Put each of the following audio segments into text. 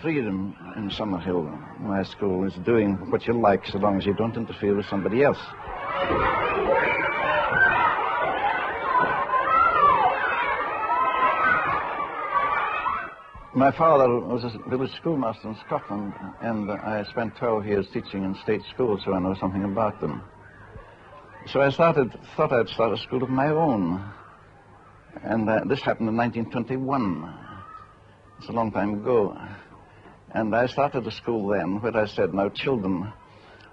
freedom in Summerhill, my school, is doing what you like so long as you don't interfere with somebody else. My father was a village schoolmaster in Scotland, and I spent 12 years teaching in state schools, so I know something about them. So I thought I'd start a school of my own. And this happened in 1921. It's a long time ago. And I started a school then where I said, now children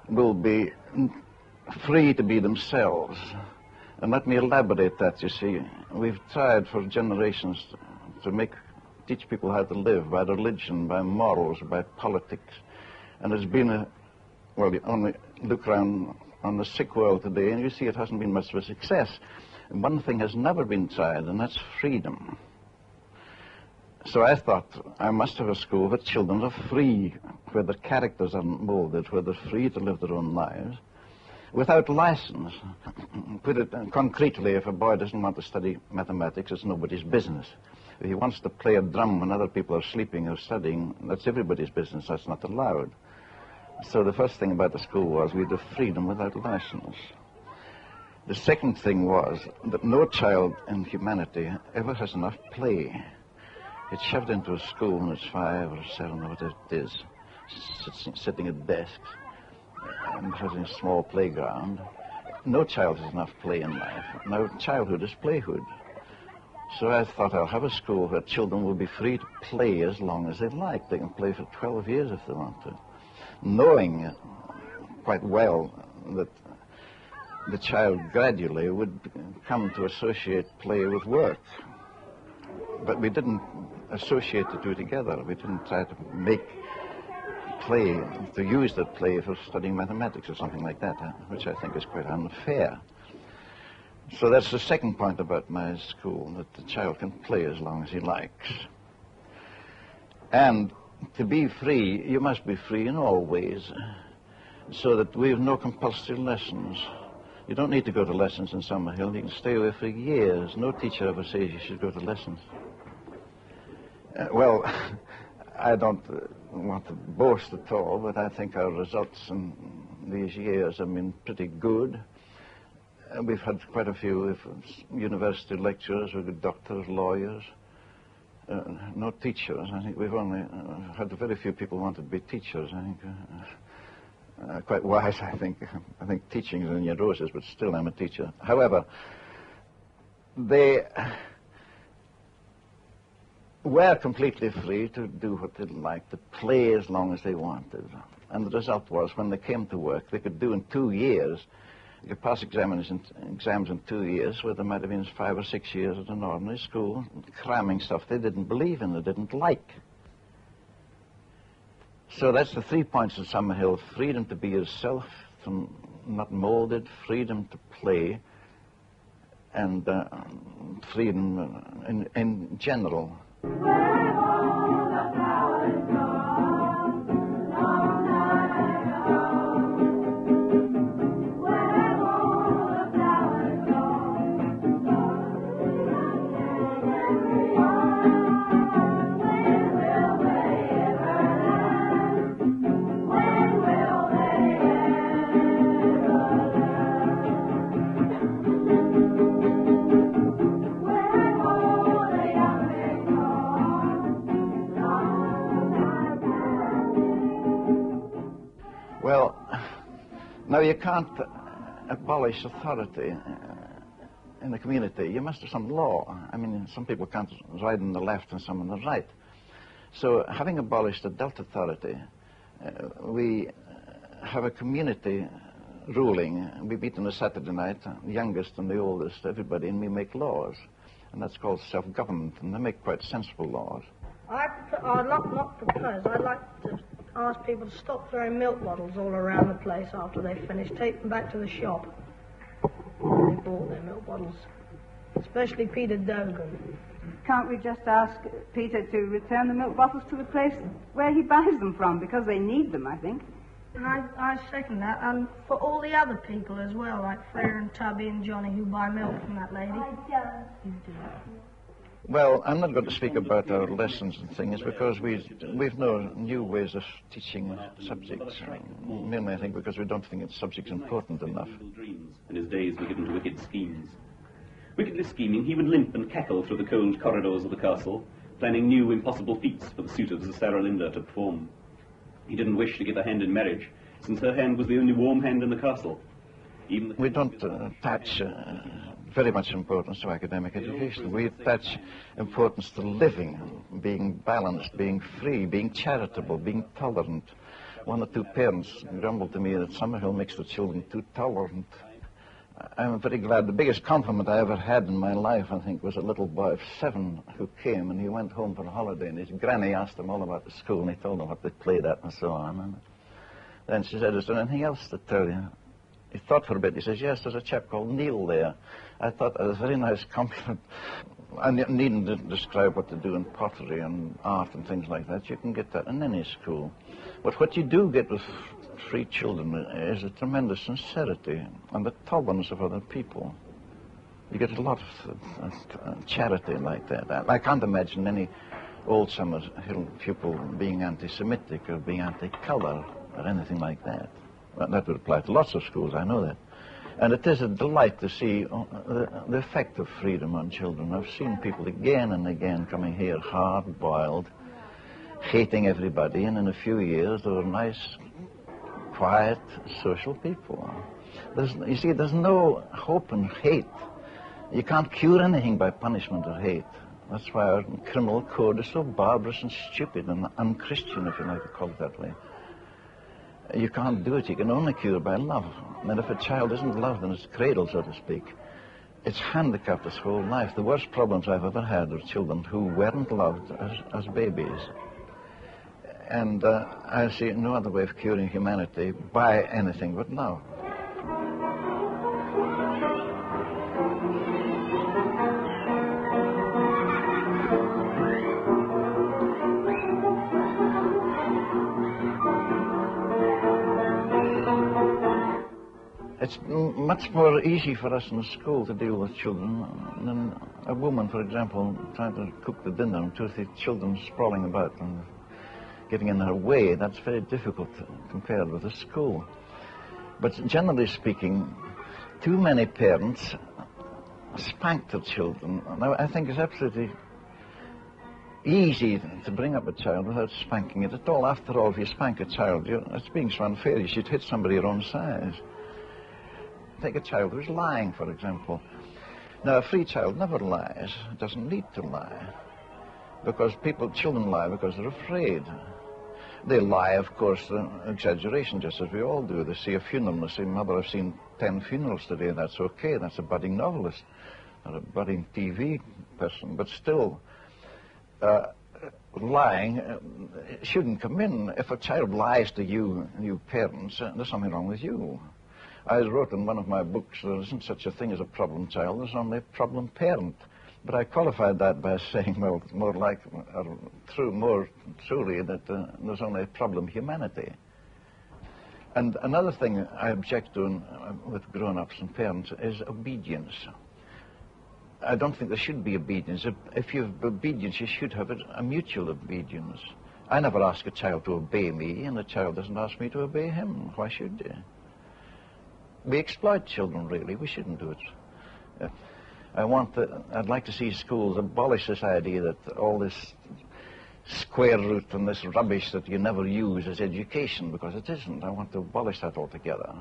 will be free to be themselves. And let me elaborate that, you see. We've tried for generations to teach people how to live by religion, by morals, by politics. And it's been you only look around on the sick world today and you see it hasn't been much of a success. And one thing has never been tried, and that's freedom. So I thought I must have a school where children are free, where their characters aren't molded, where they're free to live their own lives, without license. Put it concretely, if a boy doesn't want to study mathematics, it's nobody's business. If he wants to play a drum when other people are sleeping or studying, that's everybody's business, that's not allowed. So the first thing about the school was we had the freedom without license. The second thing was that no child in humanity ever has enough play. It's shoved into a school when it's 5 or 7 or whatever it is, sitting at desks and having a small playground. No child has enough play in life. Now childhood is playhood. So I thought I'll have a school where children will be free to play as long as they like. They can play for 12 years if they want to, knowing quite well that the child gradually would come to associate play with work. But we didn't associate the two together. We didn't try to make play, to use that play for studying mathematics or something like that, which I think is quite unfair. So that's the second point about my school, that the child can play as long as he likes. And to be free, you must be free in all ways, so that we have no compulsory lessons. You don't need to go to lessons in Summerhill. You can stay away for years. No teacher ever says you should go to lessons. Well, I don't want to boast at all, but I think our results in these years have been pretty good. We've had quite a few university lecturers, we've got doctors, lawyers, no teachers. I think we've only had very few people want to be teachers. I think quite wise, I think. I think teaching is in your roses, but still I'm a teacher. However, they were completely free to do what they liked, to play as long as they wanted. And the result was, when they came to work, they could do in 2 years, they could pass exams in 2 years, where they might have been 5 or 6 years at an ordinary school, cramming stuff they didn't believe in, they didn't like. So that's the 3 points of Summerhill: freedom to be yourself, not molded, freedom to play, and freedom in general. Well, now you can't abolish authority in the community. You must have some law. I mean, some people can't ride on the left and some on the right. So having abolished adult authority, we have a community ruling. We meet on a Saturday night, the youngest and the oldest, everybody, and we make laws. And that's called self-government, and they make quite sensible laws. I'd not propose. I'd like to ask people to stop throwing milk bottles all around the place after they finish. Take them back to the shop where they bought their milk bottles. Especially Peter Dogan. Can't we just ask Peter to return the milk bottles to the place where he buys them from? Because they need them, I think. I second that. And for all the other people as well, like Freya and Tubby and Johnny, who buy milk from that lady. I don't. You do. Well, I'm not going to speak about our lessons and things because we've no new ways of teaching subjects. Mainly, I think, because we don't think it's subjects important enough. And his days were given to wicked schemes. Wickedly scheming, he would limp and cackle through the cold corridors of the castle, planning new impossible feats for the suitors of Sarah Linda to perform. He didn't wish to give her hand in marriage, since her hand was the only warm hand in the castle. We don't attach very much importance to academic education. We attach importance to living, being balanced, being free, being charitable, being tolerant. One or two parents grumbled to me that Summerhill makes the children too tolerant. I'm very glad. The biggest compliment I ever had in my life, I think, was a little boy of 7 who came, and he went home for a holiday, and his granny asked him all about the school, and he told him what they played at and so on. And then she said, "Is there anything else to tell you?" He thought for a bit. He says, "Yes, there's a chap called Neill there." I thought that was a very nice compliment. I needn't describe what to do in pottery and art and things like that. You can get that in any school. But what you do get with free children is a tremendous sincerity and the tolerance of other people. You get a lot of charity like that. I can't imagine any old Summerhill pupil being anti-Semitic or being anti-colour or anything like that. Well, that would apply to lots of schools, I know that. And it is a delight to see the effect of freedom on children. I've seen people again and again coming here hard-boiled, hating everybody, and in a few years they were nice, quiet, social people. You see, there's no hope in hate. You can't cure anything by punishment or hate. That's why our criminal code is so barbarous and stupid and unchristian, if you like to call it that way. You can't do it. You can only cure by love. And if a child isn't loved in its cradle, so to speak, it's handicapped its whole life. The worst problems I've ever had are children who weren't loved as babies. And I see no other way of curing humanity by anything but love. It's much more easy for us in school to deal with children than a woman, for example, trying to cook the dinner and 2 or 3 children sprawling about and getting in her way. That's very difficult compared with a school. But generally speaking, too many parents spank their children. Now, I think it's absolutely easy to bring up a child without spanking it at all. After all, if you spank a child, it's being so unfair. You should hit somebody your own size. Take a child who's lying, for example. Now, a free child never lies. It doesn't need to lie. Because children lie because they're afraid. They lie, of course, exaggeration, just as we all do. They see a funeral and they say, "Mother, I've seen 10 funerals today." That's okay. That's a budding novelist or a budding TV person. But still, lying shouldn't come in. If a child lies to you parents, there's something wrong with you. I wrote in one of my books, there isn't such a thing as a problem child, there's only a problem parent. But I qualified that by saying, well, more truly, that there's only a problem humanity. And another thing I object to with grown-ups and parents is obedience. I don't think there should be obedience. If you have obedience, you should have a mutual obedience. I never ask a child to obey me, and the child doesn't ask me to obey him. Why should you? We exploit children, really. We shouldn't do it. I'd like to see schools abolish this idea that all this square root and this rubbish that you never use is education, because it isn't. I want to abolish that altogether.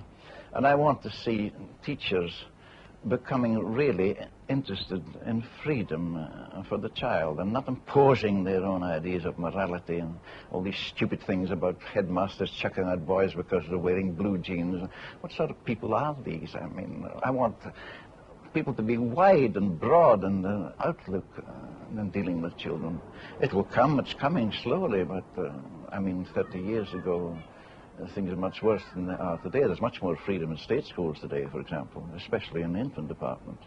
And I want to see teachers becoming really interested in freedom for the child and not imposing their own ideas of morality and all these stupid things about headmasters chucking out boys because they're wearing blue jeans. What sort of people are these? I mean, I want people to be wide and broad in the outlook in dealing with children. It will come, it's coming slowly, but 30 years ago, things are much worse than they are today. There's much more freedom in state schools today, for example, especially in the infant department.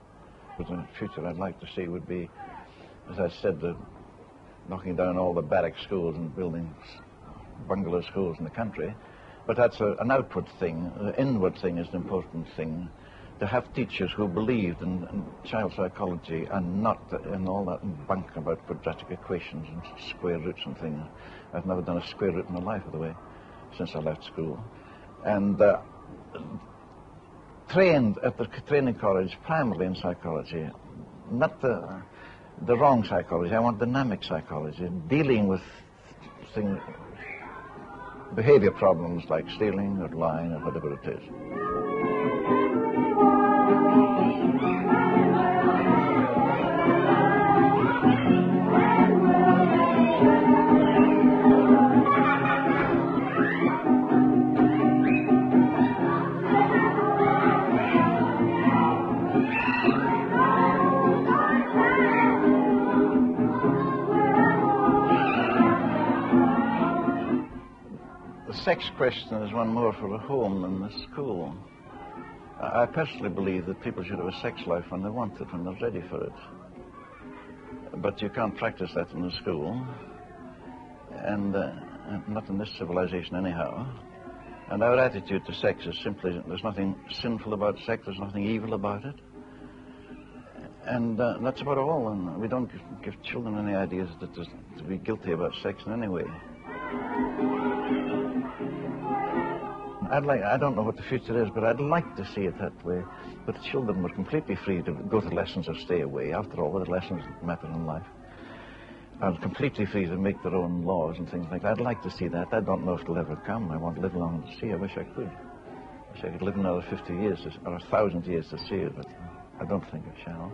But in the future, I'd like to see would be, as I said, knocking down all the barrack schools and building bungalow schools in the country. But that's an outward thing. The inward thing is an important thing. to have teachers who believed in child psychology and not in all that bunk about quadratic equations and square roots and things. I've never done a square root in my life, by the way, since I left school. And trained at the training college primarily in psychology, not the wrong psychology. I want dynamic psychology, dealing with things, behavior problems like stealing or lying or whatever it is. The sex question is one more for the home than the school. I personally believe that people should have a sex life when they want it, when they're ready for it. But you can't practice that in the school, and not in this civilization anyhow. And our attitude to sex is simply, there's nothing sinful about sex, there's nothing evil about it. And that's about all, and we don't give children any ideas that there's to be guilty about sex in any way. I don't know what the future is, but I'd like to see it that way. But the children were completely free to go to lessons or stay away. After all, the lessons matter in life. And completely free to make their own laws and things like that. I'd like to see that. I don't know if it'll ever come. I want to live long to see. I wish I could. I wish I could live another 50 years or 1,000 years to see it, but I don't think I shall.